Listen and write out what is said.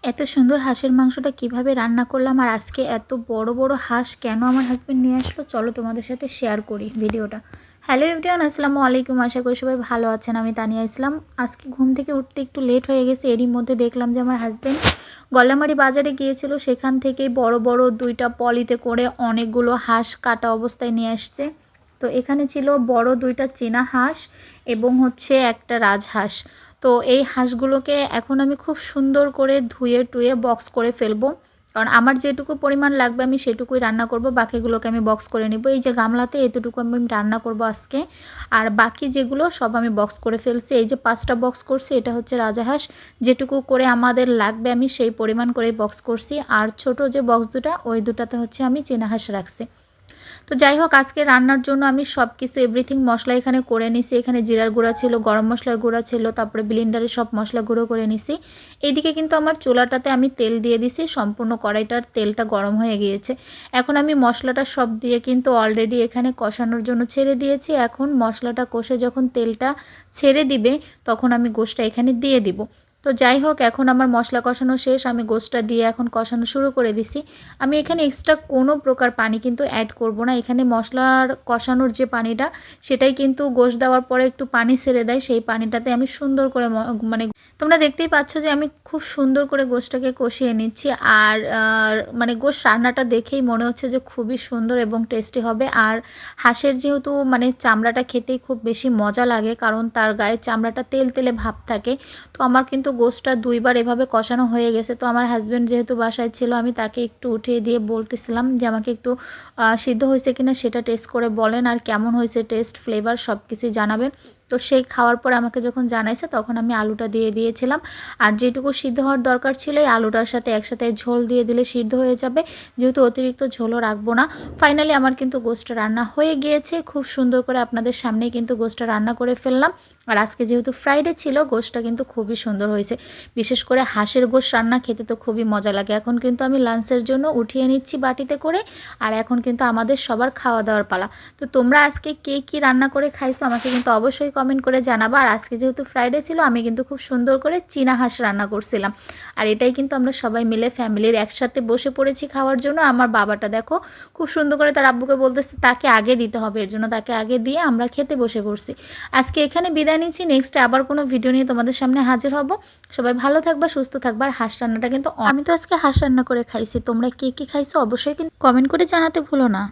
এত সুন্দর হাঁসের মাংসটা কিভাবে রান্না করলাম আর আজকে এত বড় বড় হাঁস কেন আমার হাজবেন্ড নিয়ে আসলো, চলো তোমাদের সাথে শেয়ার করি ভিডিওটা। হ্যালো এভরিওয়ান, আসসালামু আলাইকুম। আশা করি সবাই ভালো আছেন। আমি তানিয়া ইসলাম। আজকে ঘুম থেকে উঠতে একটু লেট হয়ে গেছে, এরই মধ্যে দেখলাম যে আমার হাজবেন্ড গল্লামারি বাজারে গিয়েছিল, সেখান থেকেই বড় বড় দুইটা পলিতে করে অনেকগুলো হাঁস কাটা অবস্থায় নিয়ে আসছে। তো এখানে ছিল বড় দুইটা চীনা হাঁস এবং হচ্ছে একটা রাজহাঁস। তো এই হাঁসগুলোকে এখন আমি খুব সুন্দর করে ধুয়ে টুয়ে বক্স করে ফেলবো, কারণ আমার যেটুকু পরিমাণ লাগবে আমি সেটুকুই রান্না করব, বাকিগুলোকে আমি বক্স করে নেব। এই যে গামলাতে এতটুকু আমি রান্না করব আজকে, আর বাকি যেগুলো সব আমি বক্স করে ফেলছি। এই যে 5টা বক্স করছি, এটা হচ্ছে রাজাহাঁস। যেটুকু করে আমাদের লাগবে আমি সেই পরিমাণ করে বক্স করছি, আর ছোট যে বক্স দুটা ওই দুটাতে হচ্ছে আমি চীনা হাঁস রাখছি। তো যাই হোক, আজকে রান্নার জন্য আমি সব কিছু এভরিথিং মশলা এখানে করে নিছি। এখানে জিরার গুঁড়া ছিল, গরম মশলার গুঁড়া ছিল, তারপরে ব্লেন্ডারে সব মশলা গুঁড়ো করে নিছি। এইদিকে কিন্তু আমার চুলাটাতে আমি তেল দিয়ে দিছি, সম্পূর্ণ কড়াইটার তেলটা গরম হয়ে গিয়েছে। এখন আমি মশলাটা সব দিয়ে কিন্তু অলরেডি এখানে কষানোর জন্য ছেড়ে দিয়েছি। এখন মশলাটা কষে যখন তেলটা ছেড়ে দিবে তখন আমি গোশটা এখানে দিয়ে দিব। তো যাই হোক, এখন আমার মশলা কষানো শেষ, আমি গোশটা দিয়ে এখন কষানো শুরু করে দিছি। আমি এখানে এক্সট্রা কোনো প্রকার পানি কিন্তু অ্যাড করব না। এখানে মশলার কষানোর যে পানিটা সেটাই কিন্তু গোশ দেওয়ার পরে একটু পানি ছেড়ে দেয়, সেই পানিটাতে আমি সুন্দর করে মানে তোমরা দেখতেই পাচ্ছ যে আমি খুব সুন্দর করে গোশটাকে কষিয়ে নিচ্ছি। আর মানে গোশ রান্নাটা দেখেই মনে হচ্ছে যে খুবই সুন্দর এবং টেস্টি হবে। আর হাঁসের যেহেতু মানে চামড়াটা খেতেই খুব বেশি মজা লাগে, কারণ তার গায়ে চামড়াটা তেল তেলে ভাব থাকে। তো আমার কিন্তু গোশটা 2বার এভাবে কষানো হয়ে গেছে। তো আমার হাজব্যান্ড যেহেতু বাসায় ছিল, আমি তাকে একটু উঠিয়ে দিয়ে বলতেছিলাম যে আমাকে একটু সিদ্ধ হয়েছে কিনা সেটা টেস্ট করে বলেন, আর কেমন হয়েছে টেস্ট ফ্লেভার সব কিছুই জানাবেন। তো সেই খাওয়ার পরে আমাকে যখন জানাইছে তখন আমি আলুটা দিয়ে দিয়েছিলাম। আর যেটুকু সিদ্ধ হওয়ার দরকার ছিল এই আলুটার সাথে একসাথে ঝোল দিয়ে দিলে সিদ্ধ হয়ে যাবে, যেহেতু অতিরিক্ত ঝোলও রাখবো না। ফাইনালি আমার কিন্তু গোশটা রান্না হয়ে গিয়েছে খুব সুন্দর করে, আপনাদের সামনেই কিন্তু গোশটা রান্না করে ফেললাম। আর আজকে যেহেতু ফ্রাইডে ছিল, গোশটা কিন্তু খুবই সুন্দর হয়েছে। বিশেষ করে হাঁসের গোশ রান্না খেতে তো খুবই মজা লাগে। এখন কিন্তু আমি লাঞ্চের জন্য উঠিয়ে নিচ্ছি বাটিতে করে, আর এখন কিন্তু আমাদের সবার খাওয়া দাওয়ার পালা। তো তোমরা আজকে কে কী রান্না করে খাইছো আমাকে কিন্তু অবশ্যই কমেন্ট করে জানাবা। আর আজকে যেহেতু ফ্রাইডে ছিল, আমি কিন্তু খুব সুন্দর করে চীনা হাঁস রান্না করছিলাম। আর এটাই কিন্তু আমরা সবাই মিলে ফ্যামিলির একসাথে বসে পড়েছি খাওয়ার জন্য। আমার বাবাটা দেখো খুব সুন্দর করে তার আব্বুকে বলতেছে তাকে আগে দিতে হবে, এর জন্য তাকে আগে দিয়ে আমরা খেতে বসে পড়ছি। আজকে এখানে বিদায় নিচ্ছি, নেক্সটে আবার কোনো ভিডিও নিয়ে তোমাদের সামনে হাজির হব। সবাই ভালো থাকবা, সুস্থ থাকবা। আর হাঁস রান্নাটা কিন্তু আমি তো আজকে হাঁস রান্না করে খাইছি, তোমরা কে কী খাইছো অবশ্যই কিন্তু কমেন্ট করে জানাতে ভুলো না।